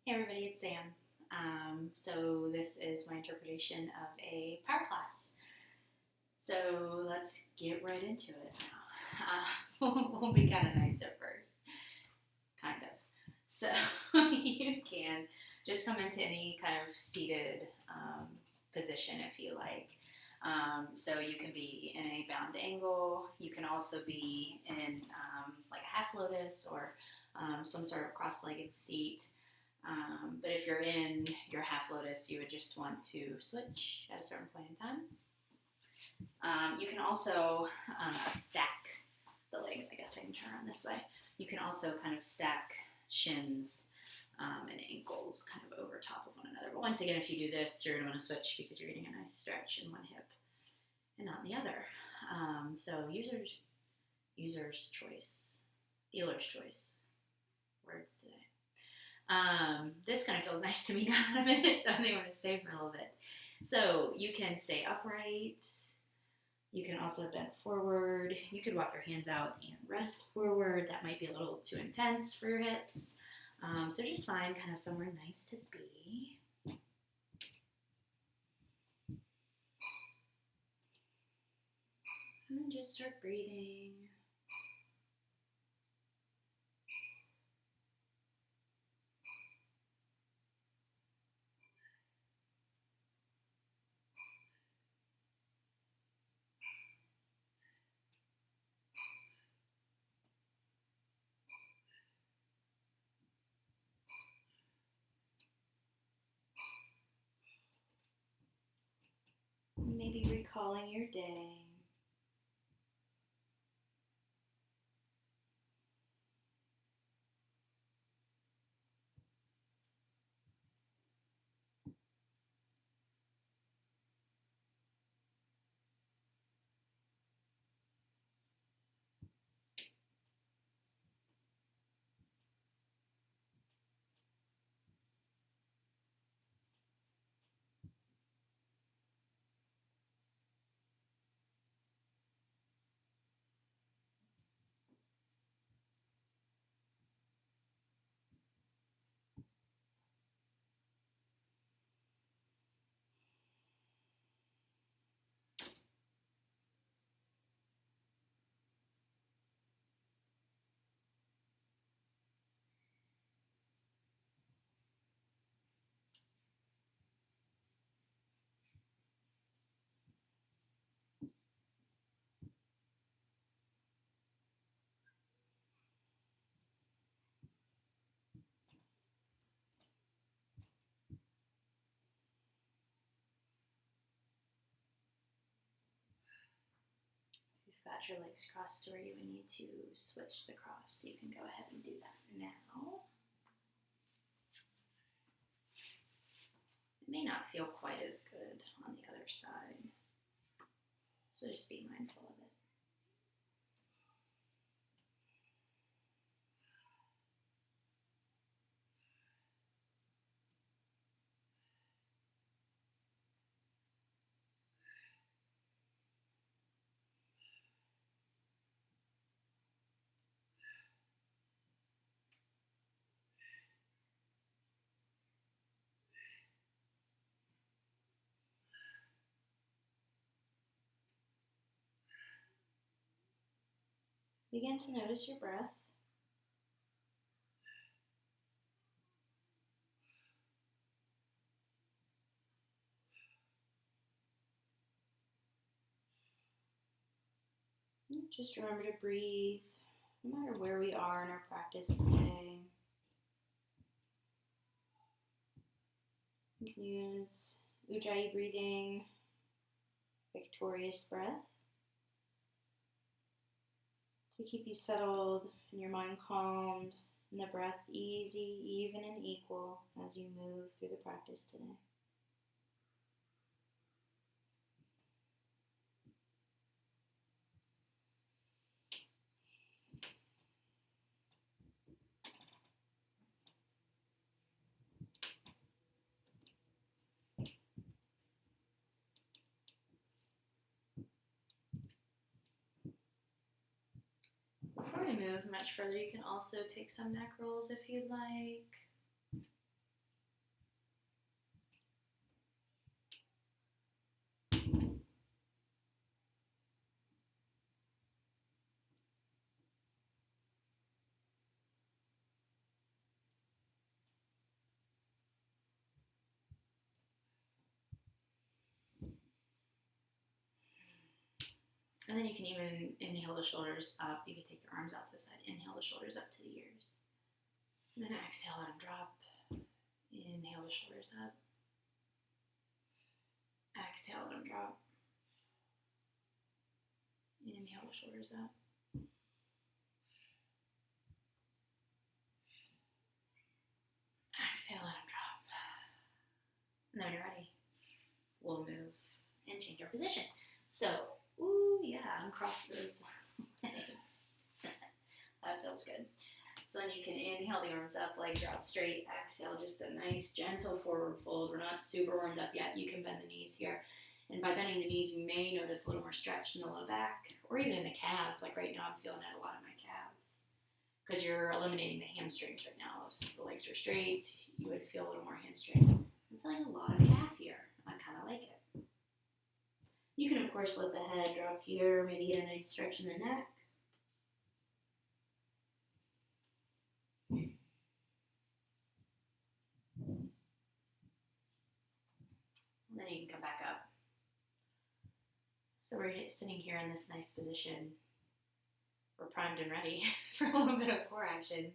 Hey everybody, it's Sam. So this is my interpretation of a power class. So let's get right into it now. We'll be kind of nice at first, kind of. So you can just come into any kind of seated position if you like. So you can be in a bound angle. You can also be in like a half lotus or some sort of cross-legged seat. But if you're in your half lotus, you would just want to switch at a certain point in time. You can also stack the legs. I guess I can turn around this way. You can also kind of stack shins and ankles kind of over top of one another. But once again, if you do this, you're going to want to switch because you're getting a nice stretch in one hip and not in the other. So user's choice, dealer's choice. Words today. This kind of feels nice to me now that I'm in it, so I may want to stay for a little bit. So you can stay upright. You can also bend forward. You could walk your hands out and rest forward. That might be a little too intense for your hips. So just find kind of somewhere nice to be. And then just start breathing. Maybe recalling your day. If you've got your legs crossed to where you would need to switch the cross, you can go ahead and do that now. It may not feel quite as good on the other side, so just be mindful of it. Begin to notice your breath. Just remember to breathe no matter where we are in our practice today. You can use Ujjayi breathing, victorious breath, to keep you settled and your mind calmed and the breath easy, even, and equal as you move through the practice today. Before we move much further, you can also take some neck rolls if you'd like. And then you can even inhale the shoulders up. You can take your arms out to the side. Inhale the shoulders up to the ears. And then exhale, let them drop. Inhale the shoulders up. Exhale, let them drop. Inhale the shoulders up. Exhale, let them drop. And then when you're ready, we'll move and change our position. So, ooh, yeah, uncross those legs. That feels good. So then you can inhale the arms up, leg drop straight. Exhale, just a nice, gentle forward fold. We're not super warmed up yet. You can bend the knees here. And by bending the knees, you may notice a little more stretch in the low back or even in the calves. Like right now, I'm feeling it a lot in my calves because you're eliminating the hamstrings right now. If the legs are straight, you would feel a little more hamstring. I'm feeling a lot of calf here. I kind of like it. You can, of course, let the head drop here, maybe get a nice stretch in the neck. And then you can come back up. So we're sitting here in this nice position. We're primed and ready for a little bit of core action.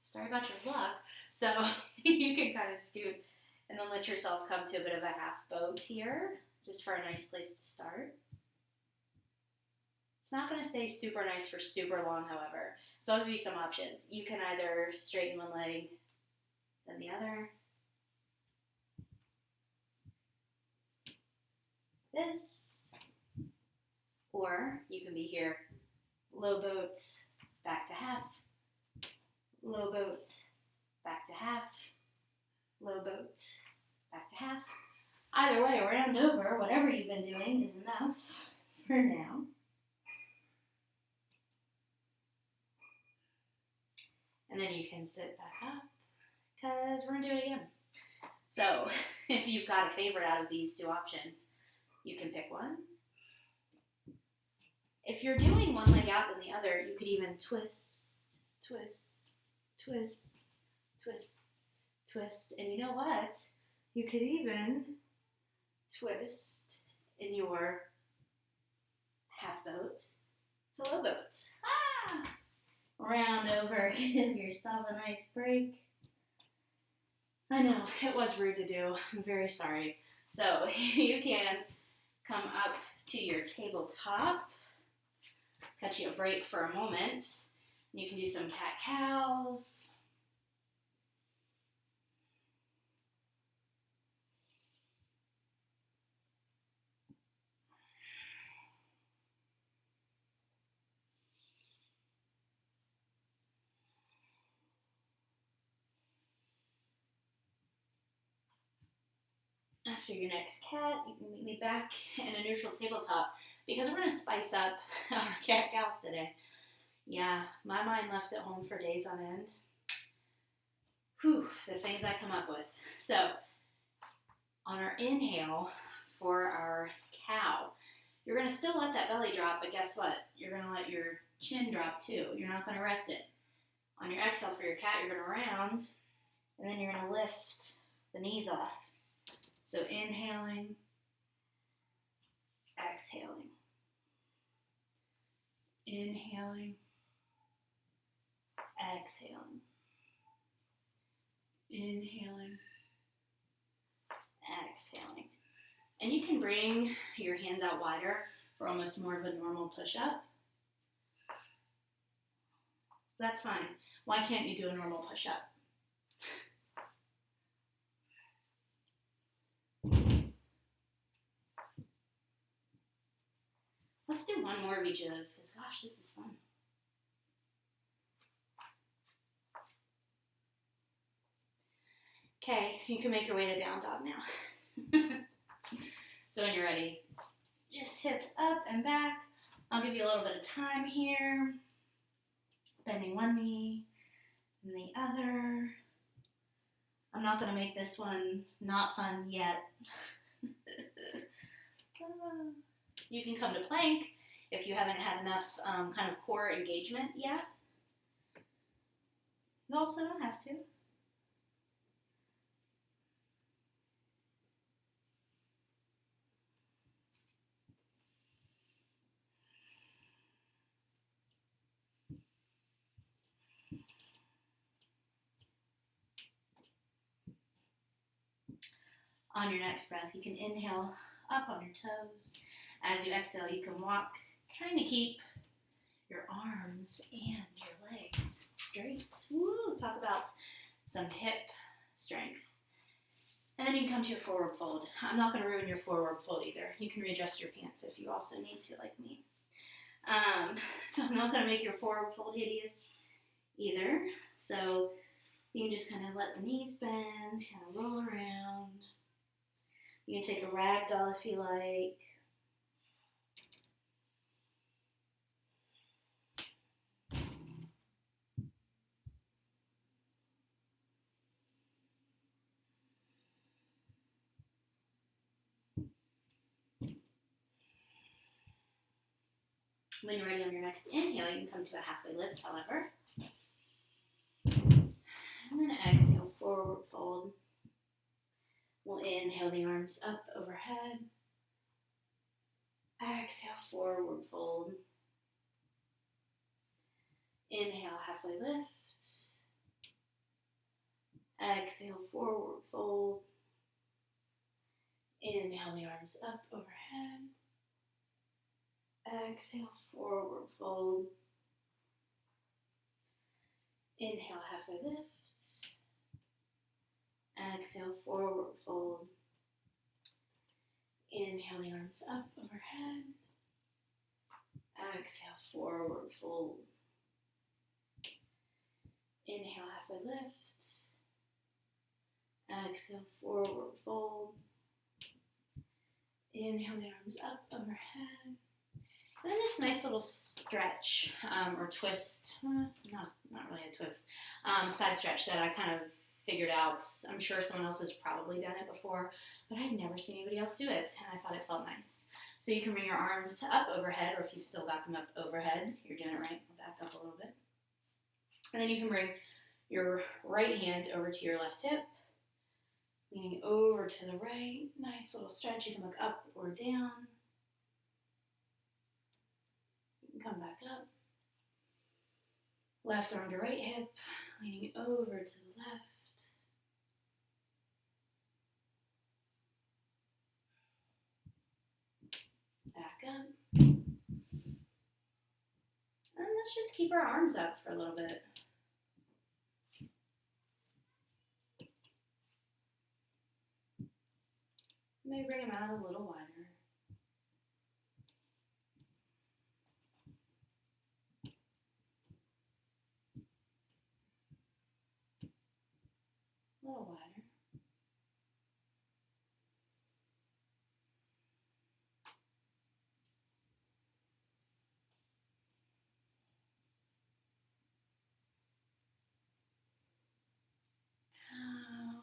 Sorry about your luck. So you can kind of scoot and then let yourself come to a bit of a half boat here, just for a nice place to start. It's not going to stay super nice for super long, however. So I'll give you some options. You can either straighten one leg, then the other. This. Or you can be here, low boat, back to half, low boat, back to half, low boat, back to half. Either way, round over, whatever you've been doing is enough for now. And then you can sit back up, because we're going to do it again. So, if you've got a favorite out of these two options, you can pick one. If you're doing one leg out than the other, you could even twist, twist, twist, twist, twist. And you know what? You could even twist in your half boat to low boat. Ah! Round over, give yourself a nice break. I know, it was rude to do. I'm very sorry. So you can come up to your tabletop. Cut you a break for a moment. You can do some cat-cows. After your next cat, you can meet me back in a neutral tabletop because we're going to spice up our cat-cows today. Yeah, my mind left at home for days on end. Whew, the things I come up with. So, on our inhale for our cow, you're going to still let that belly drop, but guess what? You're going to let your chin drop too. You're not going to rest it. On your exhale for your cat, you're going to round, and then you're going to lift the knees off. So inhaling, exhaling. Inhaling, exhaling. Inhaling, exhaling. And you can bring your hands out wider for almost more of a normal push-up. That's fine. Why can't you do a normal push-up? Let's do one more of each of those, because gosh, this is fun. Okay, you can make your way to down dog now. So when you're ready, just hips up and back. I'll give you a little bit of time here. Bending one knee and the other. I'm not going to make this one not fun yet. You can come to plank if you haven't had enough kind of core engagement yet. You also don't have to. On your next breath, you can inhale up on your toes. As you exhale, you can walk, trying to keep your arms and your legs straight. Woo! Talk about some hip strength. And then you can come to your forward fold. I'm not going to ruin your forward fold either. You can readjust your pants if you also need to, like me. So I'm not going to make your forward fold hideous either. So you can just kind of let the knees bend, kind of roll around. You can take a ragdoll if you like. When you're ready on your next inhale, you can come to a halfway lift, however. And then exhale, forward fold. We'll inhale the arms up overhead. Exhale, forward fold. Inhale, halfway lift. Exhale, forward fold. Inhale the arms up overhead. Exhale, forward fold. Inhale, halfway lift. Exhale, forward fold. Inhale the arms up overhead. Exhale, forward fold. Inhale, halfway lift. Exhale, forward fold. Inhale the arms up overhead. And then this nice little stretch or twist, not really a twist, side stretch that I kind of figured out. I'm sure someone else has probably done it before, but I'd never seen anybody else do it, and I thought it felt nice. So you can bring your arms up overhead, or if you've still got them up overhead, you're doing it right. I'll back up a little bit. And then you can bring your right hand over to your left hip, leaning over to the right. Nice little stretch. You can look up or down. You can come back up. Left arm to right hip, leaning over to the left. Back up. And let's just keep our arms up for a little bit. Maybe bring them out a little wider. A little wider.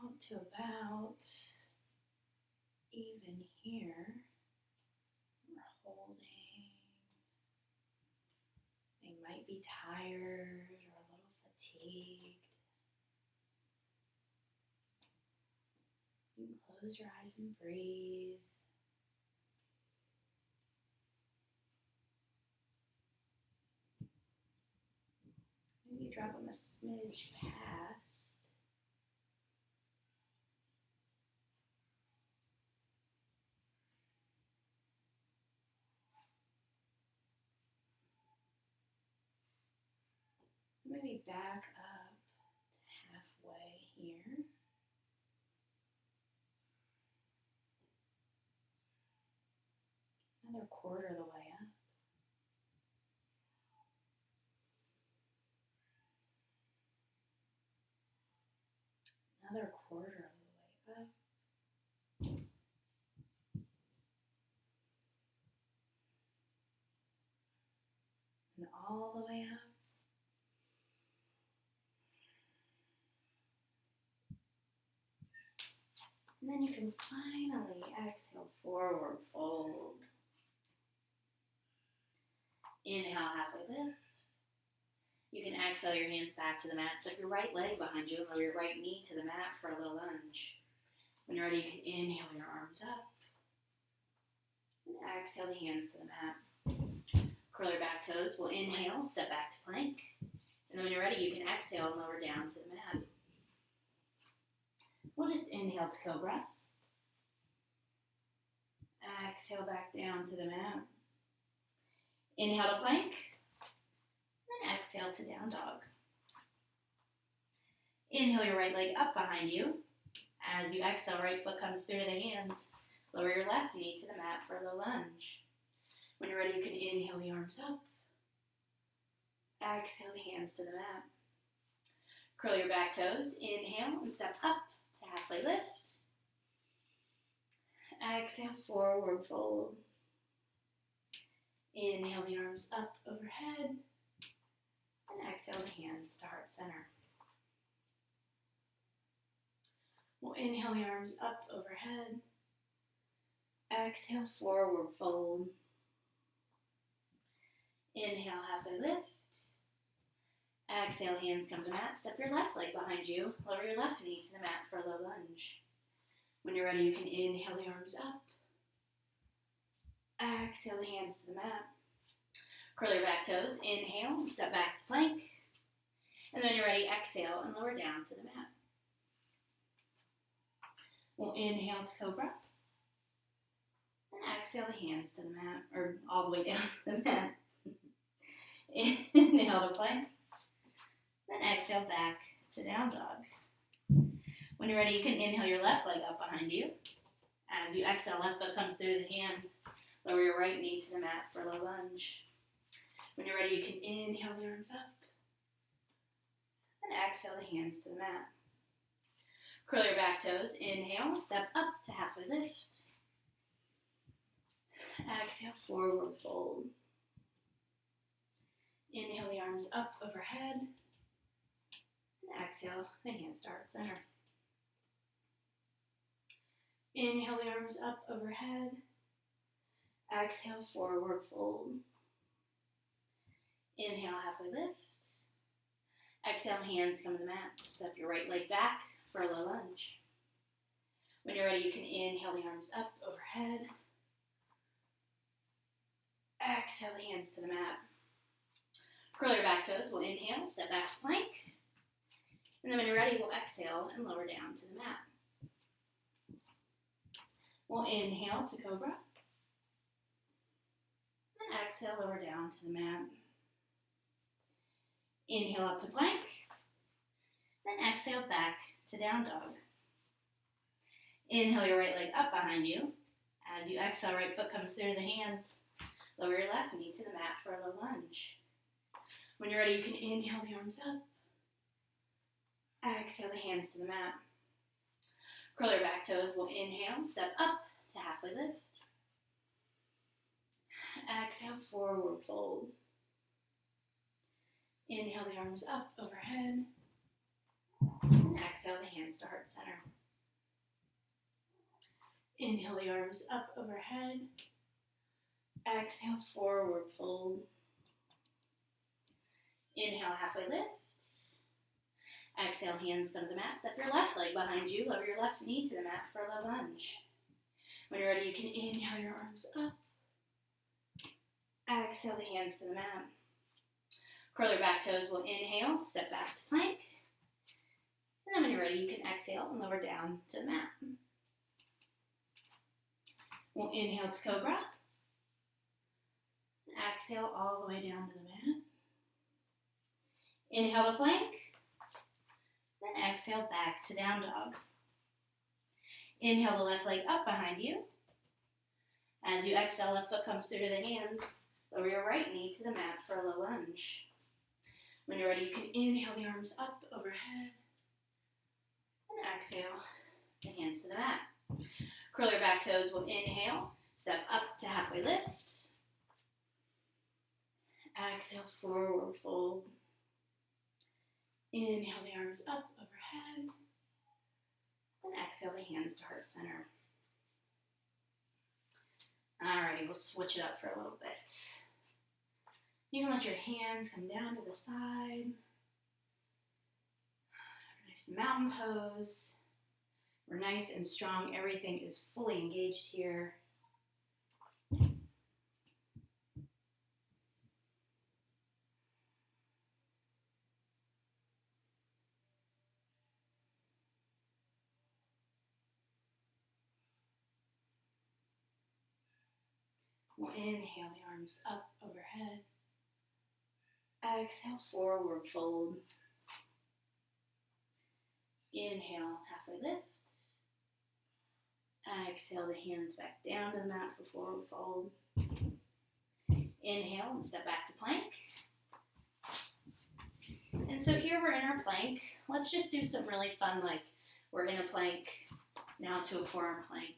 Out to about even here. We're holding. They might be tired or a little fatigued. You can close your eyes and breathe. Maybe drop them a smidge past. Maybe back up to halfway here. Another quarter of the way up. Another quarter of the way up. And all the way up. And then you can finally exhale, forward fold. Inhale, halfway lift. You can exhale your hands back to the mat. Step your right leg behind you and lower your right knee to the mat for a little lunge. When you're ready, you can inhale your arms up. And exhale the hands to the mat. Curl your back toes. We'll inhale, step back to plank. And then when you're ready, you can exhale and lower down to the mat. We'll just inhale to cobra. Exhale back down to the mat. Inhale to plank. And exhale to down dog. Inhale your right leg up behind you. As you exhale, right foot comes through to the hands. Lower your left knee to the mat for a low lunge. When you're ready, you can inhale the arms up. Exhale the hands to the mat. Curl your back toes. Inhale and step up to halfway lift. Exhale, forward fold. Inhale the arms up overhead. And exhale the hands to heart center. We'll inhale the arms up overhead. Exhale, forward fold. Inhale, halfway lift. Exhale, hands come to the mat. Step your left leg behind you. Lower your left knee to the mat for a low lunge. When you're ready, you can inhale the arms up. Exhale the hands to the mat. Curl your back toes. Inhale and step back to plank. And then when you're ready, exhale and lower down to the mat. We'll inhale to cobra. And exhale the hands to the mat, or all the way down to the mat. Inhale to plank. Then exhale back to down dog. When you're ready, you can inhale your left leg up behind you. As you exhale, left foot comes through the hands. Lower your right knee to the mat for a low lunge. When you're ready, you can inhale the arms up. And exhale the hands to the mat. Curl your back toes. Inhale, step up to halfway lift. Exhale, forward fold. Inhale the arms up overhead. And exhale the hands to heart center. Inhale the arms up overhead. Exhale, forward fold. Inhale, halfway lift. Exhale, hands come to the mat. Step your right leg back for a low lunge. When you're ready, you can inhale the arms up overhead. Exhale the hands to the mat. Curl your back toes. We'll inhale, step back to plank. And then when you're ready, we'll exhale and lower down to the mat. We'll inhale to cobra. And exhale, lower down to the mat. Inhale up to plank. Then exhale back to down dog. Inhale your right leg up behind you. As you exhale, right foot comes through the hands. Lower your left knee to the mat for a low lunge. When you're ready, you can inhale the arms up. Exhale the hands to the mat. Curl your back toes. We'll inhale, step up to halfway lift. Exhale, forward fold. Inhale the arms up overhead. And exhale the hands to heart center. Inhale the arms up overhead. Exhale, forward fold. Inhale, halfway lift. Exhale, hands come to the mat. Step your left leg behind you. Lower your left knee to the mat for a low lunge. When you're ready, you can inhale your arms up. Exhale the hands to the mat. Curl your back toes. We'll inhale, step back to plank. And then when you're ready, you can exhale and lower down to the mat. We'll inhale to cobra. Exhale all the way down to the mat. Inhale to plank. Then exhale back to down dog. Inhale the left leg up behind you. As you exhale, left foot comes through to the hands. Lower your right knee to the mat for a low lunge. When you're ready, you can inhale the arms up overhead. And exhale the hands to the mat. Curl your back toes. We'll inhale, step up to halfway lift. Exhale, forward fold. Inhale the arms up overhead. And exhale the hands to heart center. Alrighty, we'll switch it up for a little bit. You can let your hands come down to the side. Nice mountain pose. We're nice and strong. Everything is fully engaged here. We'll inhale the arms up overhead. Exhale, forward fold. Inhale, halfway lift. Exhale the hands back down to the mat for forward fold. Inhale and step back to plank. And so here we're in our plank. Let's just do some really fun, like we're in a plank, now to a forearm plank,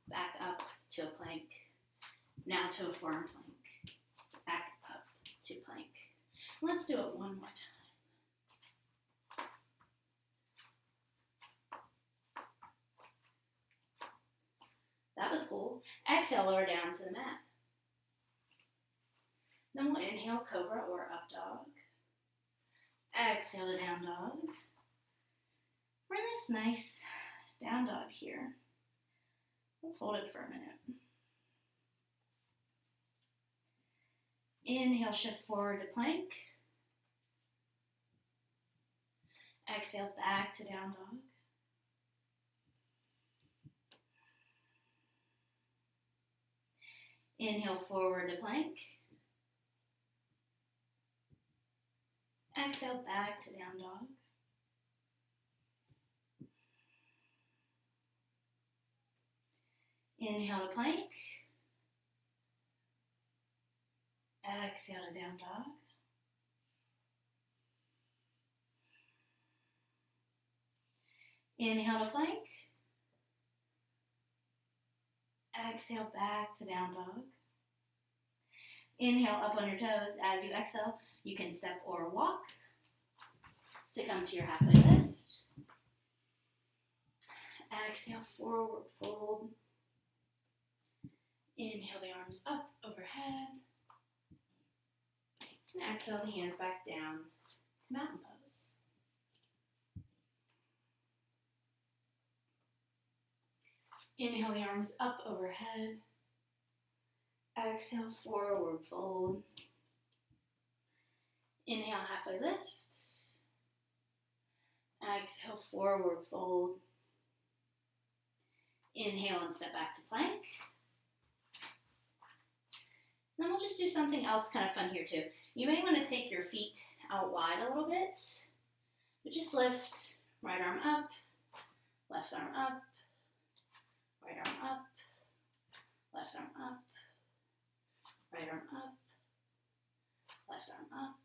back up to a plank, now to a forearm plank, back up to plank. Let's do it one more time. That was cool. Exhale, lower down to the mat. Then we'll inhale, cobra or up dog. Exhale to down dog. We're in this nice down dog here. Let's hold it for a minute. Inhale, shift forward to plank. Exhale, back to down dog. Inhale, forward to plank. Exhale, back to down dog. Inhale to plank. Exhale to down dog. Inhale to plank. Exhale, back to down dog. Inhale up on your toes. As you exhale, you can step or walk to come to your halfway lift. Exhale, forward fold. Inhale the arms up overhead. And exhale the hands back down to mountain pose. Inhale the arms up overhead. Exhale, forward fold. Inhale, halfway lift. Exhale, forward fold. Inhale and step back to plank. Then we'll just do something else kind of fun here too. You may want to take your feet out wide a little bit, but just lift, right arm up, left arm up, right arm up, left arm up, right arm up, left arm up,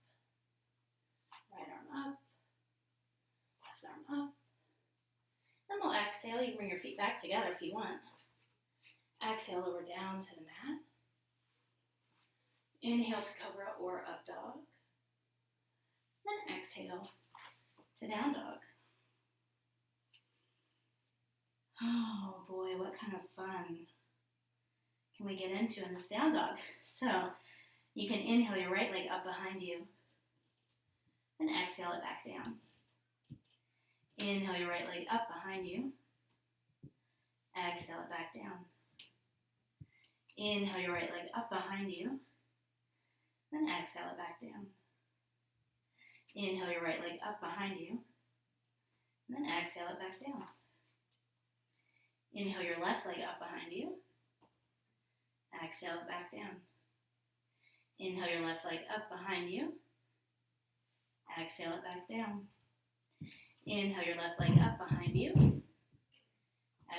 right arm up, left arm up. Then we'll exhale. You can bring your feet back together if you want. Exhale, lower down to the mat. Inhale to cobra or up dog. Then exhale to down dog. Oh boy, what kind of fun can we get into in this down dog? So you can inhale your right leg up behind you. Then exhale it back down. Inhale your right leg up behind you. Exhale it back down. Inhale your right leg up behind you. Then exhale it back down. Inhale your right leg up behind you. Then exhale it back down. Inhale your left leg up behind you. Exhale it back down. Inhale your left leg up behind you. Exhale it back down. Inhale your left leg up behind you.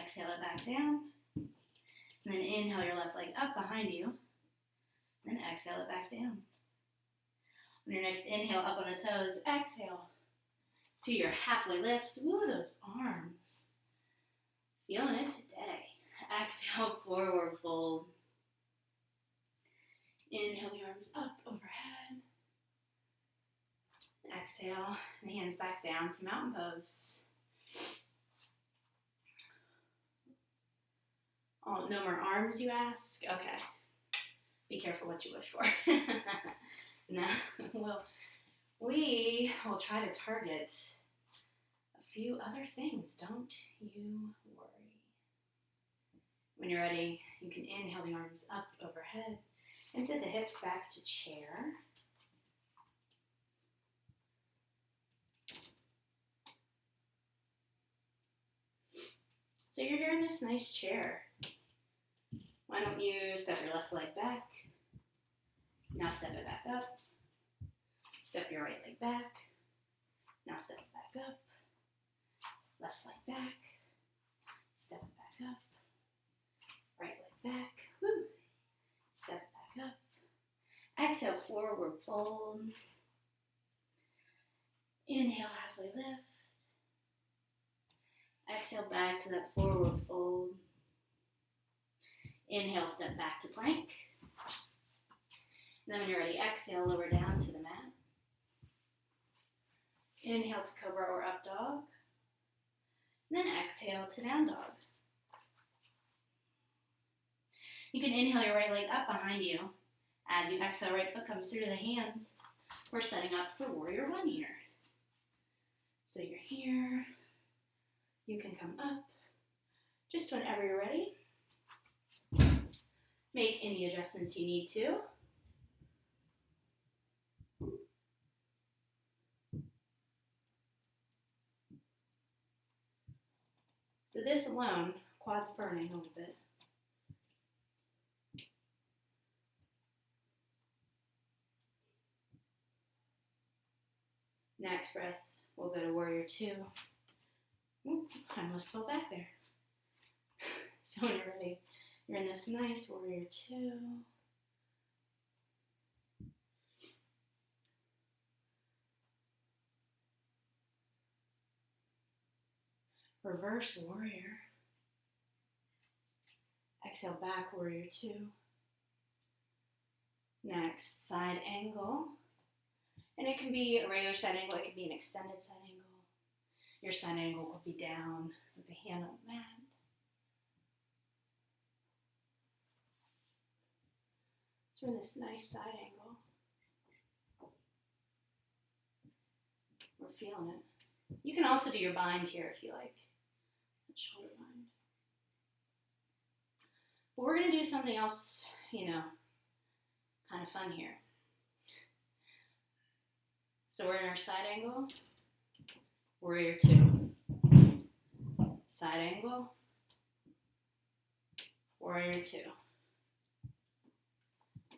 Exhale it back down. And then inhale your left leg up behind you. Then exhale it back down. On your next inhale, up on the toes, exhale to your halfway lift. Woo, those arms. Feeling it today. Exhale, forward fold. Inhale the arms up overhead. Exhale, the hands back down to mountain pose. Oh, no more arms, you ask? Okay. Be careful what you wish for. No, well, we will try to target a few other things. Don't you worry. When you're ready, you can inhale the arms up overhead and sit the hips back to chair. So you're here in this nice chair. Why don't you step your left leg back? Now step it back up. Step your right leg back. Now step it back up. Left leg back. Step it back up. Right leg back. Woo. Step it back up. Exhale, forward fold. Inhale, halfway lift. Exhale, back to that forward fold. Inhale, step back to plank. And then when you're ready, exhale, lower down to the mat. Inhale to cobra or up dog. And then exhale to down dog. You can inhale your right leg up behind you. As you exhale, right foot comes through to the hands. We're setting up for warrior one here. So you're here. You can come up. Just whenever you're ready. Make any adjustments you need to. So this alone, quads burning a little bit. Next breath, we'll go to warrior two. Ooh, I almost fell back there. So when you're ready, you're in this nice warrior two. Reverse warrior. Exhale back, warrior two. Next, side angle. And it can be a regular side angle, it can be an extended side angle. Your side angle could be down with the hand on the mat. So we're in this nice side angle. We're feeling it. You can also do your bind here if you like. Shoulder bind. But we're going to do something else, kind of fun here. So we're in our side angle. Warrior two. Side angle. Warrior two.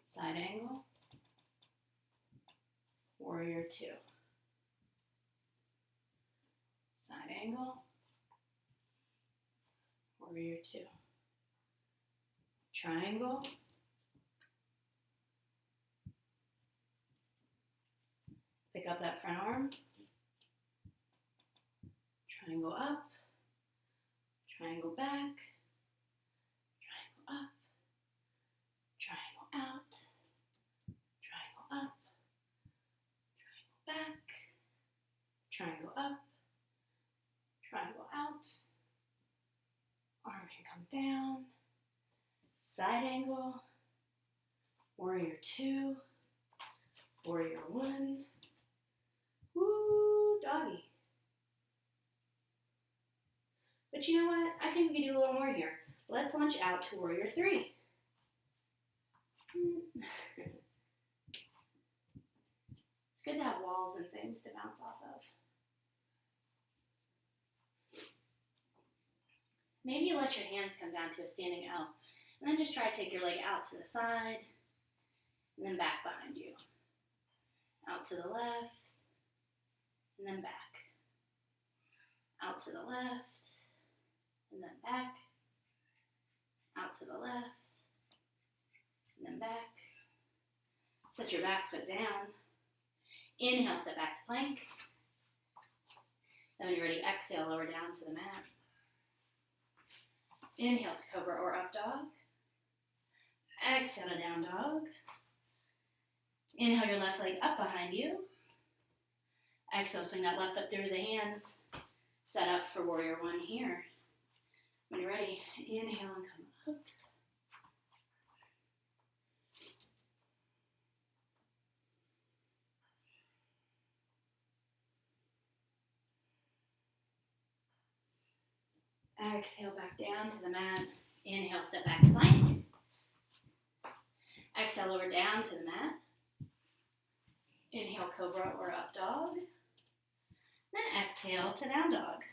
Side angle. Warrior two. Side angle. Warrior two. Triangle. Pick up that front arm. Triangle up. Triangle back. Triangle up. Triangle out. Triangle up. Triangle back. Triangle up. Triangle out. Arm can come down. Side angle. Warrior two. Warrior one. Woo, doggy. But you know what? I think we can do a little more here. Let's launch out to warrior three. It's good to have walls and things to bounce off of. Maybe you let your hands come down to a standing L. And then just try to take your leg out to the side. And then back behind you. Out to the left. And then back. Out to the left. And then back. Out to the left. And then back. Set your back foot down. Inhale, step back to plank. Then when you're ready, exhale, lower down to the mat. Inhale to cobra or up dog. Exhale to down dog. Inhale your left leg up behind you. Exhale, swing that left foot through to the hands. Set up for warrior one here. When you're ready, inhale and come up. Exhale back down to the mat. Inhale, step back to plank. Exhale, lower down to the mat. Inhale, cobra or up dog. Then exhale to down dog.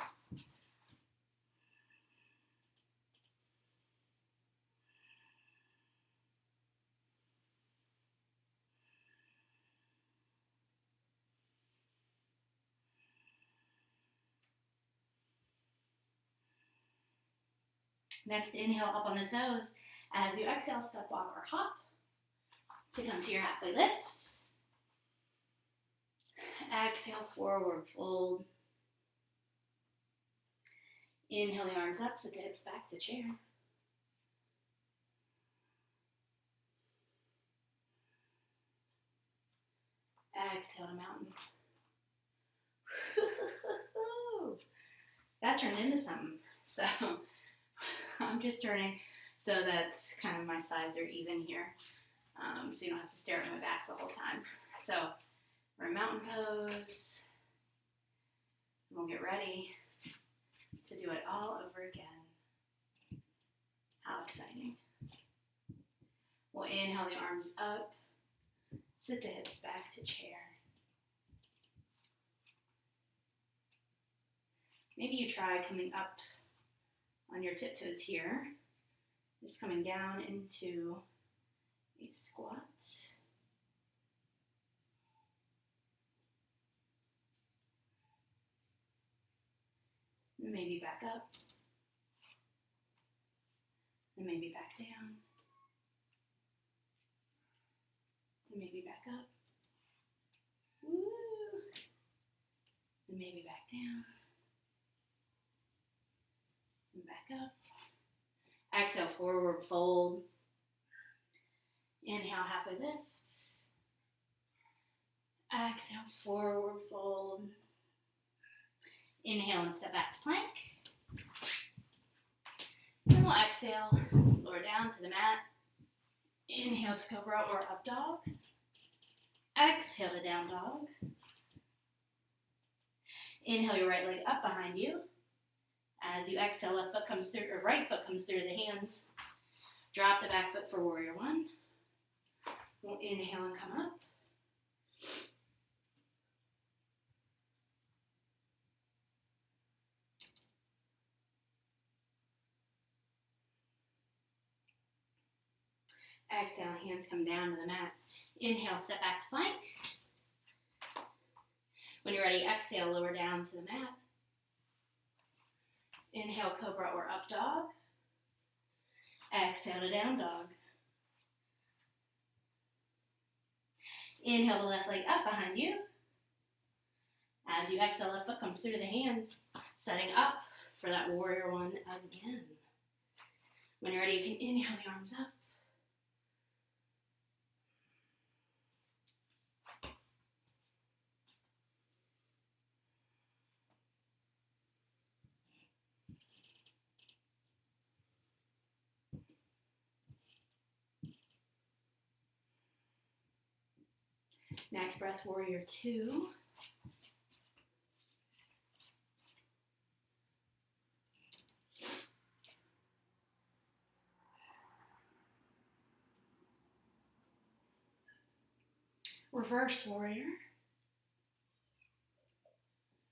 Next, inhale up on the toes. As you exhale, step, walk, or hop to come to your halfway lift. Exhale, forward fold. Inhale the arms up, sit the hips back to chair. Exhale to mountain. That turned into something. So I'm just turning so that kind of my sides are even here. So you don't have to stare at my back the whole time. So we're in mountain pose. And we'll get ready to do it all over again. How exciting. We'll inhale the arms up. Sit the hips back to chair. Maybe you try coming up on your tiptoes here. Just coming down into a squat. And maybe back up. And maybe back down. And maybe back up. Woo! And maybe back down. And back up. Exhale, forward fold. Inhale, halfway lift. Exhale, forward fold. Inhale and step back to plank. And we'll exhale, lower down to the mat. Inhale to cobra or up dog. Exhale to down dog. Inhale your right leg up behind you. As you exhale, left foot comes through, or right foot comes through the hands. Drop the back foot for warrior one. We'll inhale and come up. Exhale, hands come down to the mat. Inhale, step back to plank. When you're ready, exhale, lower down to the mat. Inhale, cobra or up dog. Exhale to down dog. Inhale the left leg up behind you. As you exhale, left foot comes through to the hands, setting up for that warrior one again. When you're ready, you can inhale the arms up. Next breath, warrior two. Reverse warrior.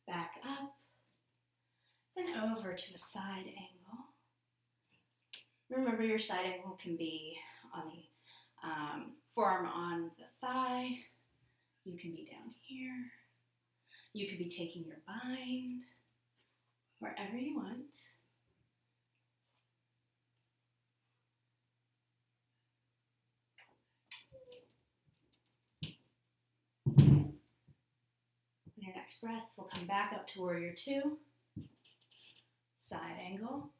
Back up. Then over to a side angle. Remember, your side angle can be on the forearm on the thigh. You can be down here. You could be taking your bind wherever you want. On your next breath, we'll come back up to warrior two. Side angle.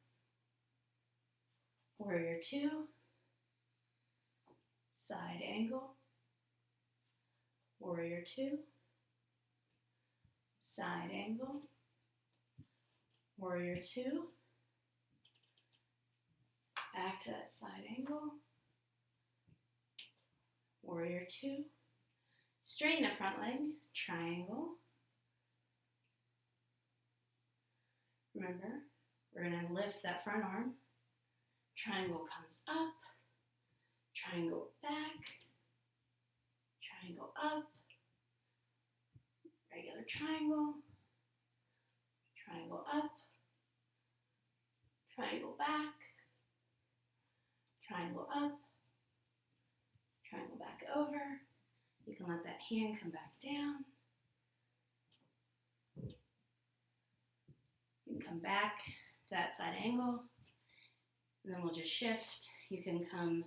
Warrior two. Side angle. Warrior two. Side angle. Warrior two. Back to that side angle. Warrior two. Straighten the front leg. Triangle. Remember, we're going to lift that front arm. Triangle comes up. Triangle back. Triangle up. Regular triangle. Triangle up. Triangle back. Triangle up. Triangle back over. You can let that hand come back down. You can come back to that side angle. And then we'll just shift. You can come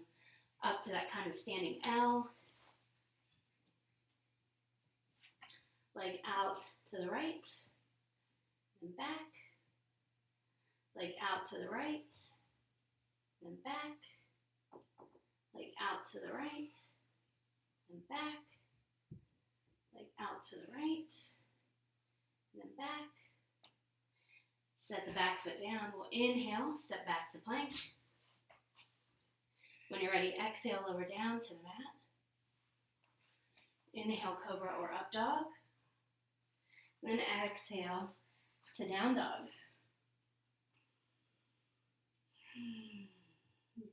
up to that kind of standing L, leg out to the right, and back, leg out to the right, and back, leg out to the right, and back, leg out to the right, and then back. Set the back foot down. We'll inhale, step back to plank. When you're ready, exhale, lower down to the mat. Inhale, cobra or up dog. Then exhale to down dog.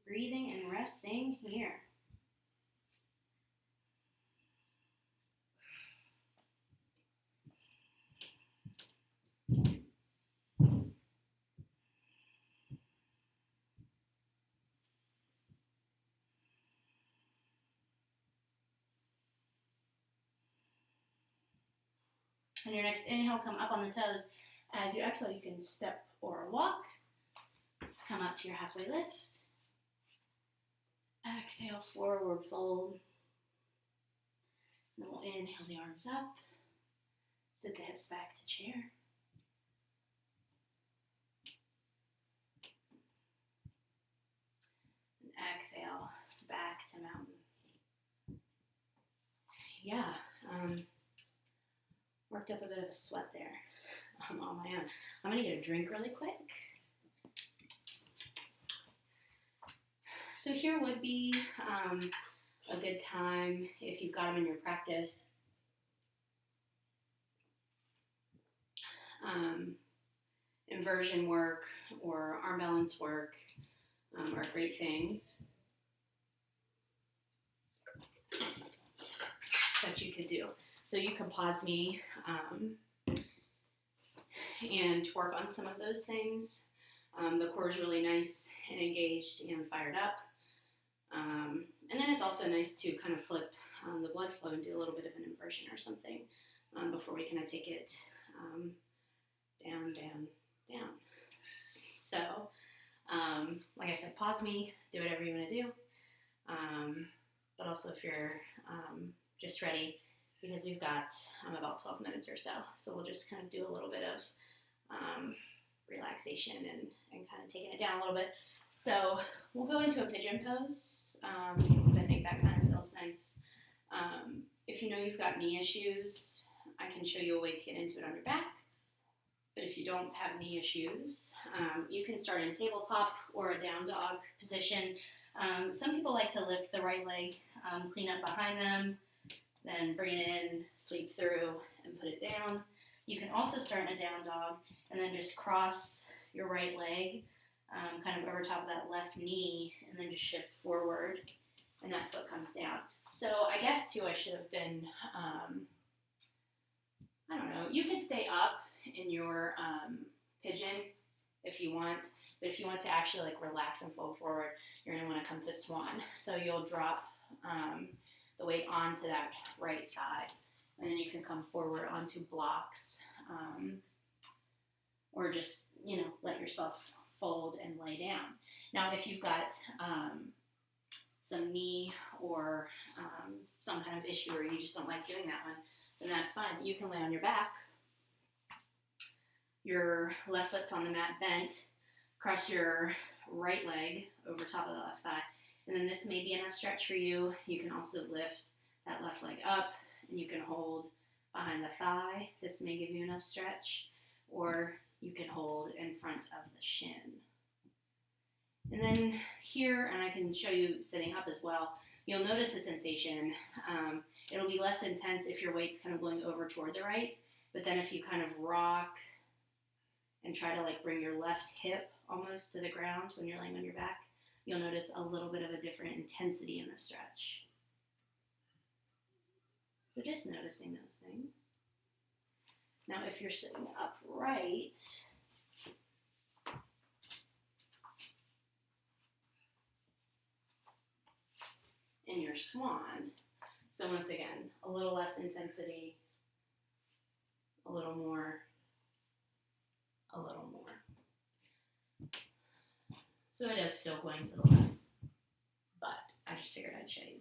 Breathing and resting here. On your next inhale, come up on the toes. As you exhale, you can step or walk. Come up to your halfway lift. Exhale, forward fold. Then we'll inhale the arms up. Sit the hips back to chair. And exhale, back to mountain. Yeah, worked up a bit of a sweat there on my own. I'm gonna get a drink really quick. So here would be a good time, if you've got them in your practice, inversion work or arm balance work are great things that you could do. So you can pause me and work on some of those things. The core is really nice and engaged and fired up. And then it's also nice to kind of flip the blood flow and do a little bit of an inversion or something before we kind of take it down, down, down. So, like I said, pause me, do whatever you want to do. But also if you're just ready, because we've got about 12 minutes or so. So we'll just kind of do a little bit of relaxation and kind of taking it down a little bit. So we'll go into a pigeon pose because I think that kind of feels nice. If you know you've got knee issues, I can show you a way to get into it on your back. But if you don't have knee issues, you can start in tabletop or a down dog position. Some people like to lift the right leg, clean up behind them, then bring it in, sweep through, and put it down. You can also start in a down dog and then just cross your right leg kind of over top of that left knee and then just shift forward and that foot comes down. So I guess too I should have been, I don't know, you could stay up in your pigeon if you want, but if you want to actually like relax and fold forward, you're going to want to come to swan. So you'll drop the weight onto that right thigh and then you can come forward onto blocks or just, let yourself fold and lay down. Now, if you've got some knee or some kind of issue or you just don't like doing that one, then that's fine. You can lay on your back. Your left foot's on the mat bent. Cross your right leg over top of the left thigh. And then this may be enough stretch for you. You can also lift that left leg up and you can hold behind the thigh. This may give you enough stretch. Or you can hold in front of the shin. And then here, and I can show you sitting up as well, you'll notice a sensation. It'll be less intense if your weight's kind of going over toward the right, but then if you kind of rock and try to like bring your left hip almost to the ground when you're laying on your back, you'll notice a little bit of a different intensity in the stretch. So just noticing those things. Now if you're sitting upright, in your swan, so once again, a little less intensity, a little more, a little more. So it is still going to the left, but I just figured I'd show you.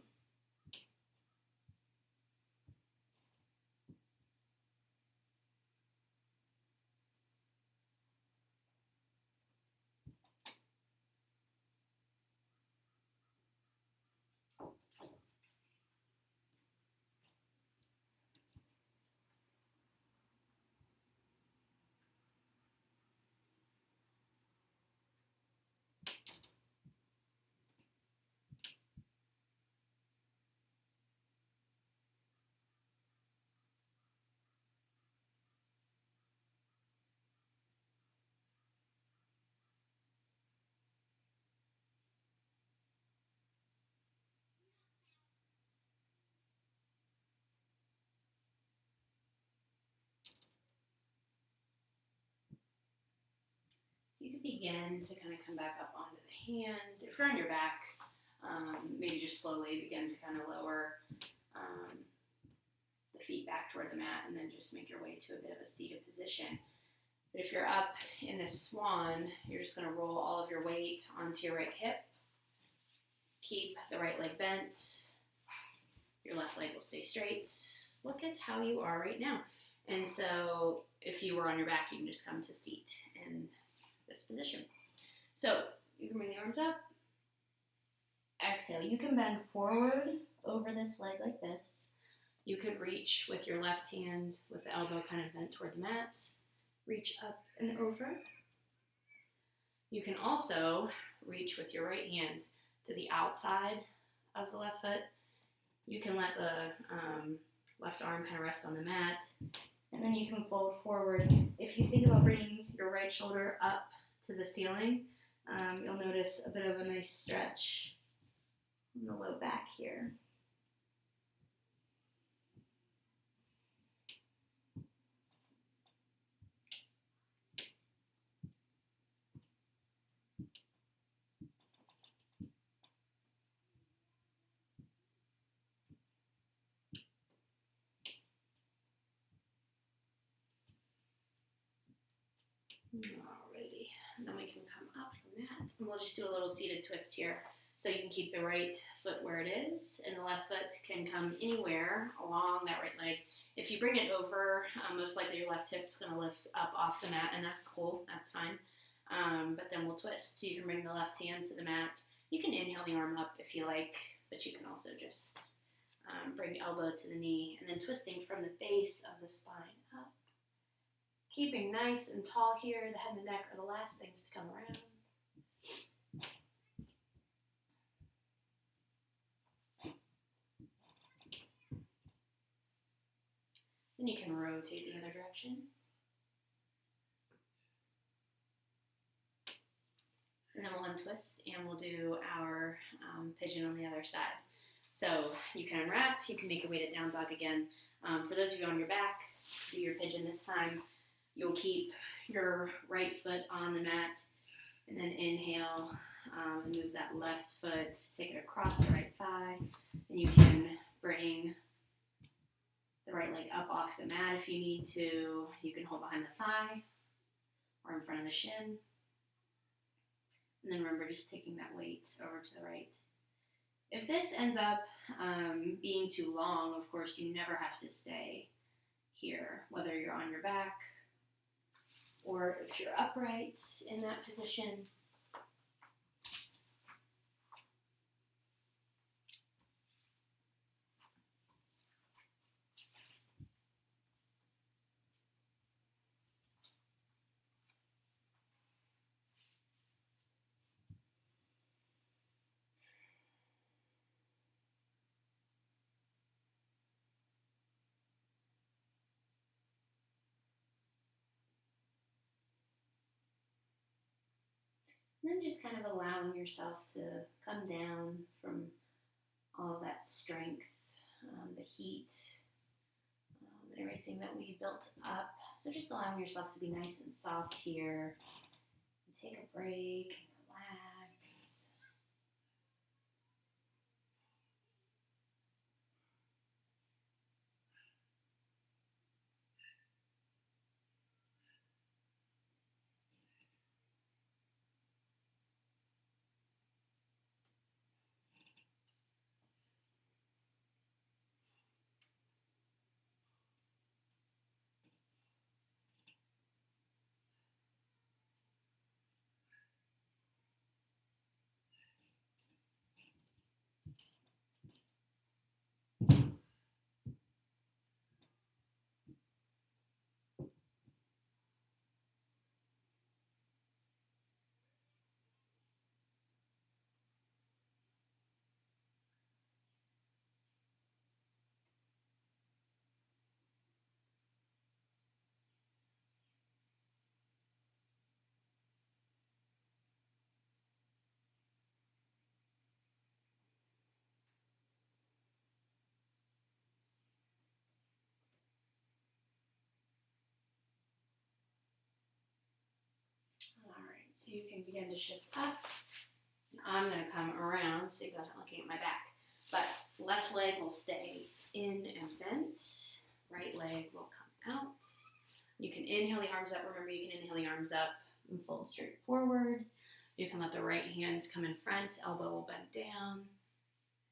You can begin to kind of come back up onto the hands. If you're on your back, maybe just slowly begin to kind of lower the feet back toward the mat and then just make your way to a bit of a seated position. But if you're up in this swan, you're just going to roll all of your weight onto your right hip. Keep the right leg bent. Your left leg will stay straight. Look at how you are right now. And so if you were on your back, you can just come to seat in this position. So you can bring the arms up. Exhale. You can bend forward over this leg like this. You could reach with your left hand with the elbow kind of bent toward the mat. Reach up and over. You can also reach with your right hand to the outside of the left foot. You can let the left arm kind of rest on the mat, and then you can fold forward. If you think about bringing your right shoulder up to the ceiling, you'll notice a bit of a nice stretch in the low back here. Alrighty, and then we can come up from that, and we'll just do a little seated twist here. So you can keep the right foot where it is, and the left foot can come anywhere along that right leg. If you bring it over, most likely your left hip's going to lift up off the mat, and that's cool, that's fine. But then we'll twist, so you can bring the left hand to the mat. You can inhale the arm up if you like, but you can also just bring elbow to the knee, and then twisting from the base of the spine up. Keeping nice and tall here. The head and the neck are the last things to come around. Then you can rotate the other direction. And then we'll untwist and we'll do our pigeon on the other side. So you can unwrap, you can make your way to down dog again. For those of you on your back, do your pigeon this time. You'll keep your right foot on the mat and then inhale and move that left foot, take it across the right thigh, and you can bring the right leg up off the mat if you need to. You can hold behind the thigh or in front of the shin. And then remember just taking that weight over to the right. If this ends up being too long, of course, you never have to stay here, whether you're on your back or if you're upright in that position. And then just kind of allowing yourself to come down from all of that strength, the heat, and everything that we built up. So just allowing yourself to be nice and soft here. And take a break and relax. So you can begin to shift up. And I'm going to come around so you guys aren't looking at my back. But left leg will stay in and bent. Right leg will come out. You can inhale the arms up. Remember, you can inhale the arms up and fold straight forward. You can let the right hands come in front. Elbow will bend down.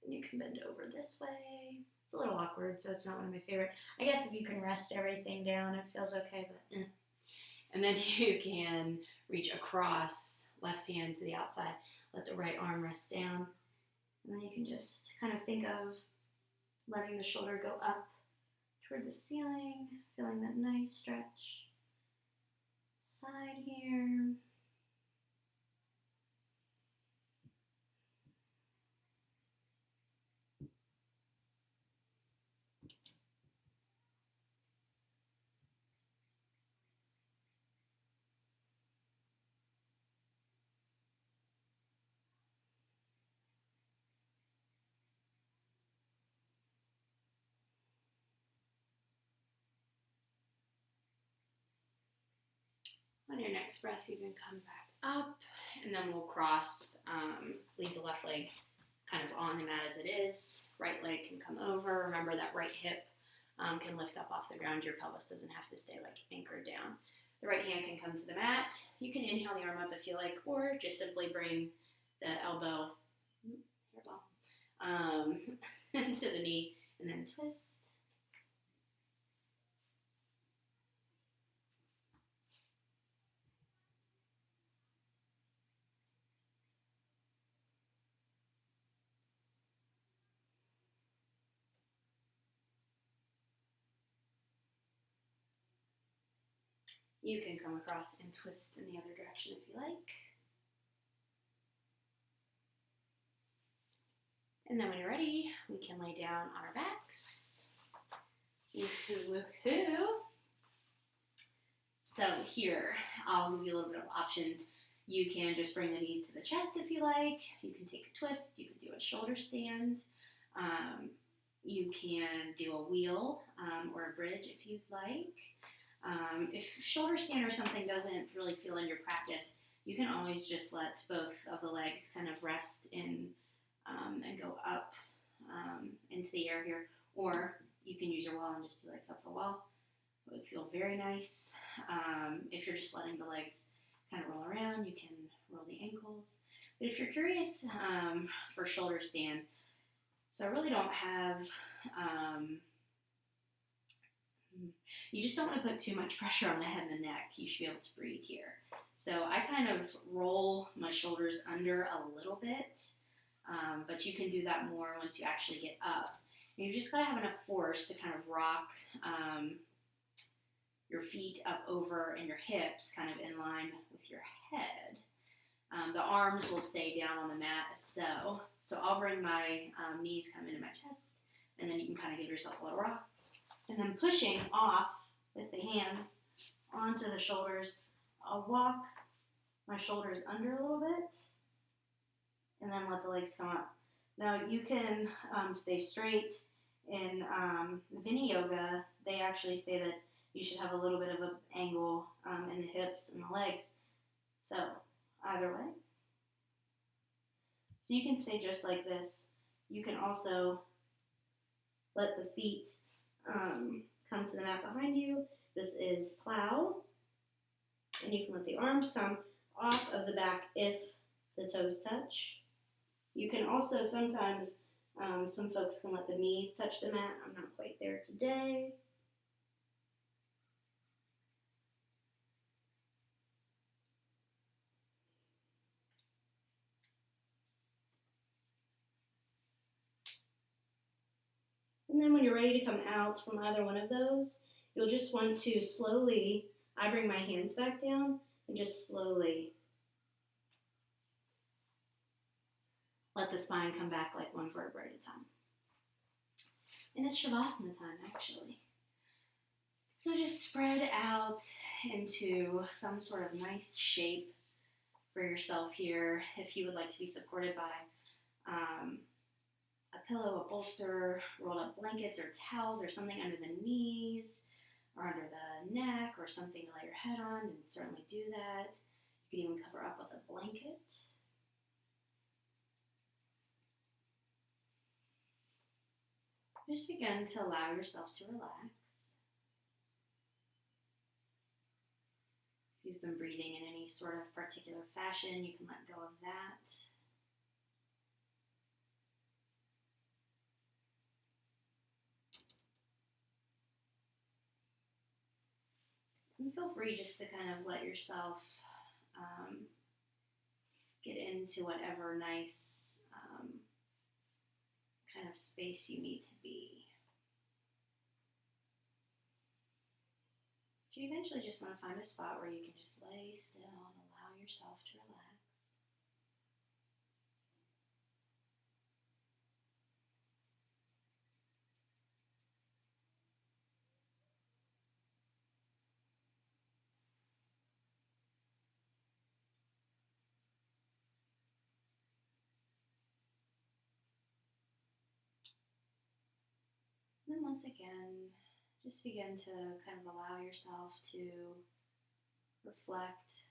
And you can bend over this way. It's a little awkward, so it's not one of my favorite. I guess if you can rest everything down, it feels okay, but And then you can reach across, left hand to the outside. Let the right arm rest down. And then you can just kind of think of letting the shoulder go up toward the ceiling, feeling that nice stretch. Side here. On your next breath, you can come back up, and then we'll cross, leave the left leg kind of on the mat as it is. Right leg can come over. Remember that right hip can lift up off the ground. Your pelvis doesn't have to stay like anchored down. The right hand can come to the mat. You can inhale the arm up if you like, or just simply bring the elbow to the knee and then twist. You can come across and twist in the other direction if you like. And then when you're ready, we can lay down on our backs. Woohoo, woohoo. So here, I'll give you a little bit of options. You can just bring the knees to the chest if you like. You can take a twist. You can do a shoulder stand. You can do a wheel or a bridge if you'd like. If shoulder stand or something doesn't really feel in your practice, you can always just let both of the legs kind of rest in and go up into the air here. Or you can use your wall and just do legs up the wall. It would feel very nice. If you're just letting the legs kind of roll around, you can roll the ankles. But if you're curious for shoulder stand, so I really don't have, you just don't want to put too much pressure on the head and the neck. You should be able to breathe here. So I kind of roll my shoulders under a little bit, but you can do that more once you actually get up. And you just got to have enough force to kind of rock your feet up over and your hips kind of in line with your head. The arms will stay down on the mat as so. So I'll bring my knees come into my chest, and then you can kind of give yourself a little rock. And then pushing off with the hands onto the shoulders, I'll walk my shoulders under a little bit, and then let the legs come up. Now you can stay straight. In Vini Yoga, they actually say that you should have a little bit of an angle in the hips and the legs. So either way. So you can stay just like this. You can also let the feet come to the mat behind you. This is plow. And you can let the arms come off of the back if the toes touch. You can also sometimes, some folks can let the knees touch the mat. I'm not quite there today. And then when you're ready to come out from either one of those, you'll just want to slowly, I bring my hands back down and just slowly let the spine come back like one vertebra at a time. And it's Shavasana time, actually. So just spread out into some sort of nice shape for yourself here. If you would like to be supported by a pillow, a bolster, rolled up blankets or towels or something under the knees or under the neck or something to lay your head on, then certainly do that. You can even cover up with a blanket. Just begin to allow yourself to relax. If you've been breathing in any sort of particular fashion, you can let go of that. And feel free just to kind of let yourself get into whatever nice kind of space you need to be. So you eventually just want to find a spot where you can just lay still and allow yourself to relax. And then once again, just begin to kind of allow yourself to reflect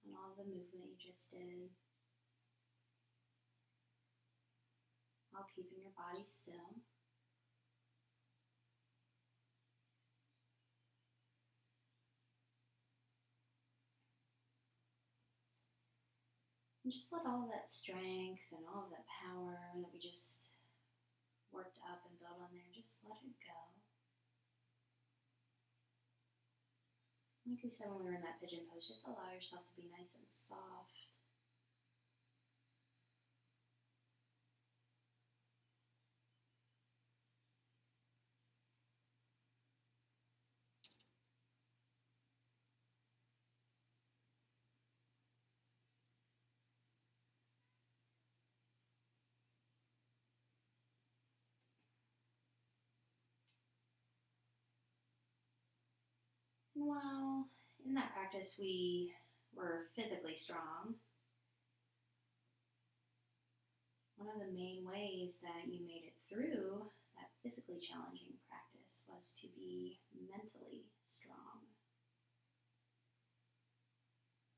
on all the movement you just did, while keeping your body still. And just let all of that strength and all of that power that we just worked up and built on there, just let it go. Like we said when we were in that pigeon pose, just allow yourself to be nice and soft. And while in that practice we were physically strong, one of the main ways that you made it through that physically challenging practice was to be mentally strong.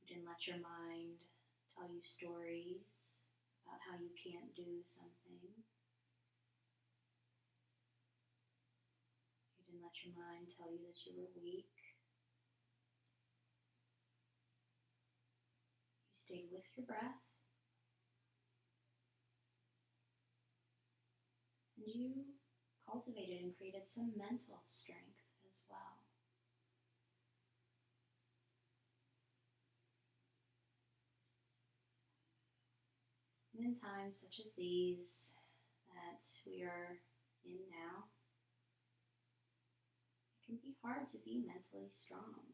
You didn't let your mind tell you stories about how you can't do something. You didn't let your mind tell you that you were weak. You stayed with your breath. And you cultivated and created some mental strength as well. And in times such as these that we are in now, it can be hard to be mentally strong.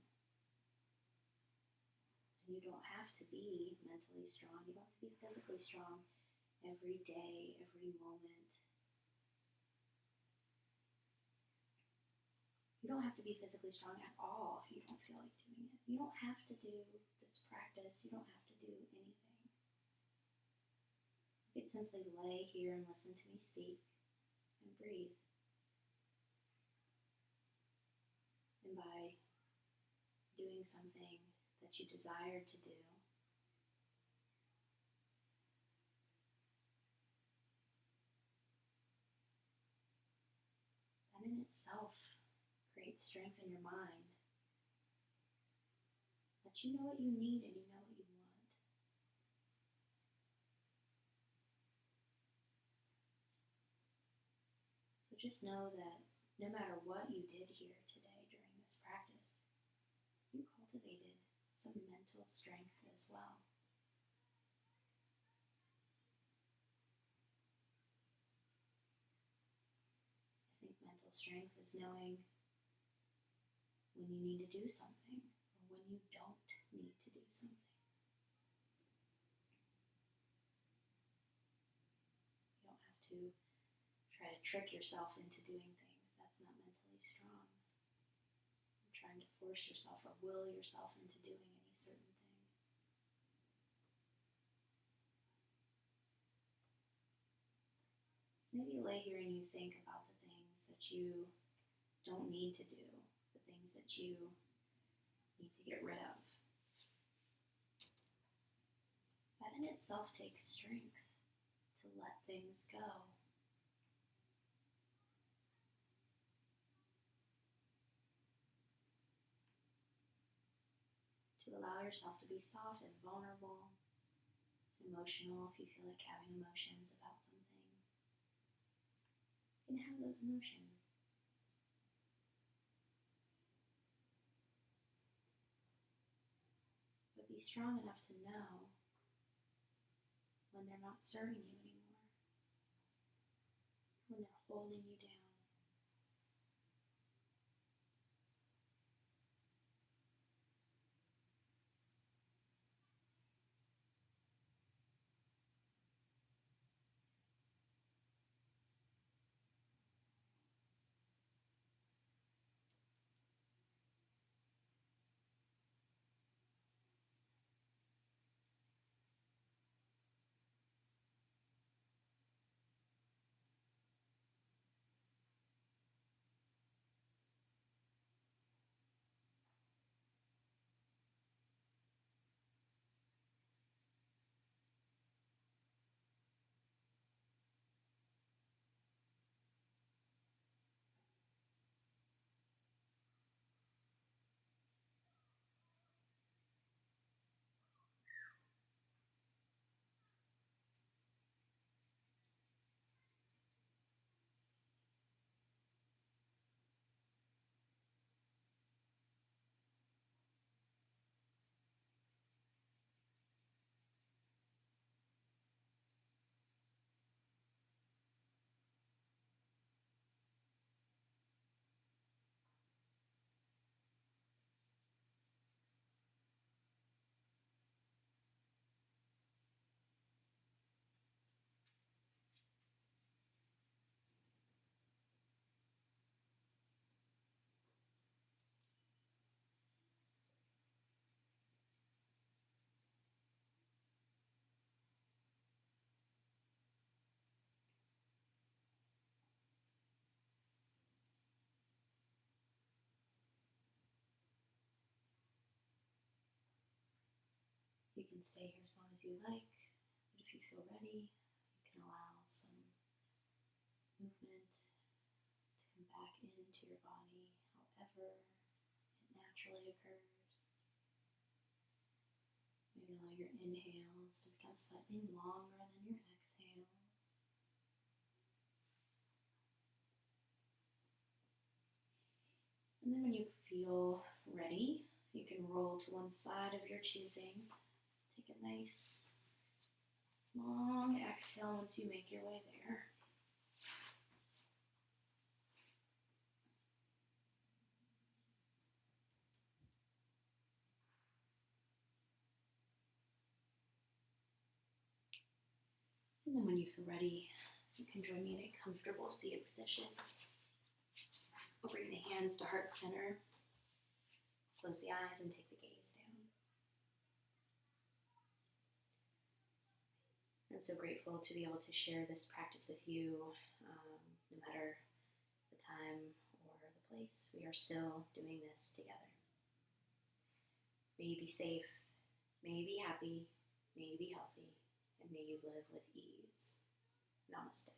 And you don't have to be mentally strong. You don't have to be physically strong every day, every moment. You don't have to be physically strong at all if you don't feel like doing it. You don't have to do this practice. You don't have to do anything. You could simply lay here and listen to me speak and breathe. And by doing something that you desire to do, that in itself creates strength in your mind. That you know what you need and you know what you want. So just know that no matter what you did here today during this practice, you cultivated some mental strength as well. I think mental strength is knowing when you need to do something or when you don't need to do something. You don't have to try to trick yourself into doing things. That's not mentally strong. You're trying to force yourself or will yourself into doing any certain thing. So maybe you lay here and you think about the things that you don't need to do, the things that you need to get rid of. in itself takes strength to let things go. To allow yourself to be soft and vulnerable, emotional if you feel like having emotions about something. You can have those emotions. But be strong enough to know when they're not serving you anymore, when they're holding you down. You can stay here as long as you like, but if you feel ready, you can allow some movement to come back into your body however it naturally occurs. Maybe allow your inhales to become slightly longer than your exhales. And then when you feel ready, you can roll to one side of your choosing. Take a nice long exhale once you make your way there. And then when you feel ready, you can join me in a comfortable seated position. We'll bring the hands to heart center. Close the eyes and take the gaze down. I'm so grateful to be able to share this practice with you, no matter the time or the place. We are still doing this together. May you be safe, may you be happy, may you be healthy, and may you live with ease. Namaste.